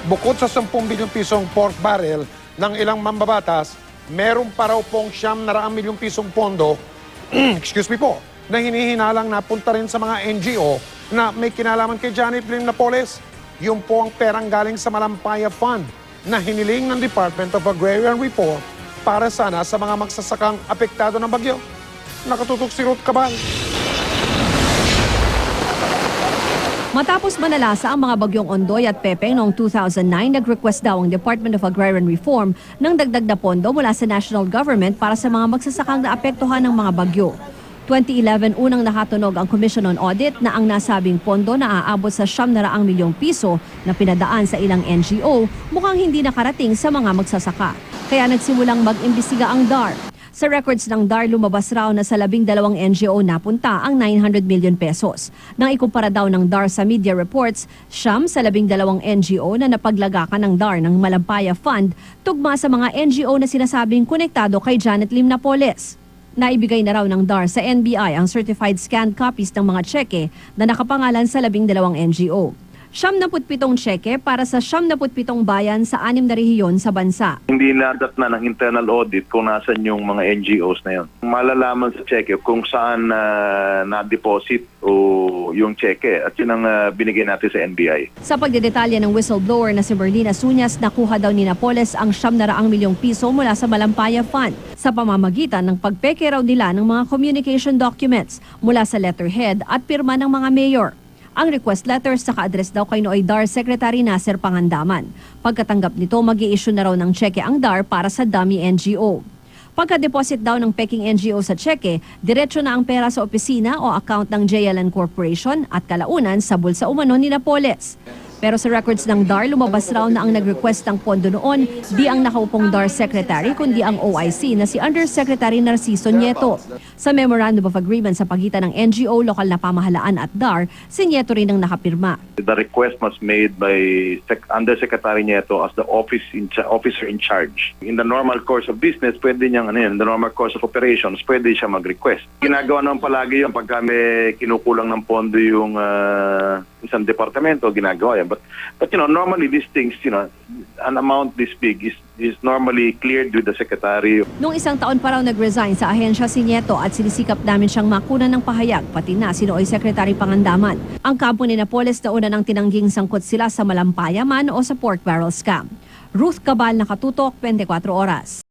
bukod sa 10 bilyong pisong pork barrel ng ilang mambabatas, meron pa raw pong 900 milyong pisong pondo, excuse me po, na hinihinalang napunta rin sa mga NGO na may kinalaman kay Janet Lim Napoles. Yun po ang perang galing sa Malampaya Fund na hiniling ng Department of Agrarian Reform para sana sa mga magsasakang apektado ng bagyo. Nakatutok si Ruth Cabal. Matapos manalasa ang mga bagyong Ondoy at Pepeng noong 2009, nag-request daw ang Department of Agrarian Reform ng dagdag na pondo mula sa national government para sa mga magsasakang naapektuhan ng mga bagyo. 2011 unang nakatunog ang Commission on Audit na ang nasabing pondo na aabot sa 900 milyong piso na pinadaan sa ilang NGO mukhang hindi nakarating sa mga magsasaka. Kaya nagsimulang mag-imbestiga ang DAR. Sa records ng DAR, lumabas raw na sa 12 NGO napunta ang 900 million pesos. Nang ikumpara daw ng DAR sa media reports, siyam sa 12 NGO na napaglagakan ng DAR ng Malampaya Fund, tugma sa mga NGO na sinasabing konektado kay Janet Lim Napoles. Naibigay na raw ng DAR sa NBI ang certified scanned copies ng mga tseke na nakapangalan sa 12 NGO. 77 tseke para sa 77 bayan sa 6 na rehiyon sa bansa. Hindi nadat na ng internal audit kung nasan yung mga NGOs na yun. Malalaman sa cheque kung saan na-deposit o yung cheque at yun ang binigay natin sa NBI. Sa pagdedetalya ng whistleblower na si Merlina Suñas, nakuha daw ni Napoles ang 900 milyong piso mula sa Malampaya Fund sa pamamagitan ng pagpeke raw nila ng mga communication documents mula sa letterhead at pirma ng mga mayor. Ang request letters naka-address daw kay Nooy DAR Secretary Nasser Pangandaman. Pagkatanggap nito, mag-i-issue na raw ng cheque ang DAR para sa dummy NGO. Pagka-deposit daw ng peking NGO sa cheque, diretso na ang pera sa opisina o account ng JLN Corporation at kalaunan sa bulsa umano ni Napoles. Pero sa records ng DAR, lumabas raw na ang nag-request ng pondo noon di ang nakaupong DAR Secretary kundi ang OIC na si Undersecretary Narciso Nieto. Sa Memorandum of Agreement sa pagitan ng NGO, lokal na pamahalaan at DAR, si Nieto rin ang nakapirma. The request was made by Undersecretary Nieto as the officer in charge. In the normal course of business, pwede niyang in the normal course of operations, pwede siya mag-request. Ginagawa naman palagi yun pag kami kinukulang ng pondo yung isang departamento, ginagawa yan. But normally these things, an amount this big is normally cleared with the secretary. Noong isang taon pa raw nag-resign sa ahensya si Nieto at sinisikap namin siyang makunan ng pahayag, pati na si Nooy Secretary Pangandaman. Ang kampo ni Napoles na una nang tinangging sangkot sila sa Malampaya man o sa pork barrel scam. Ruth Cabal, nakatutok, 24 oras.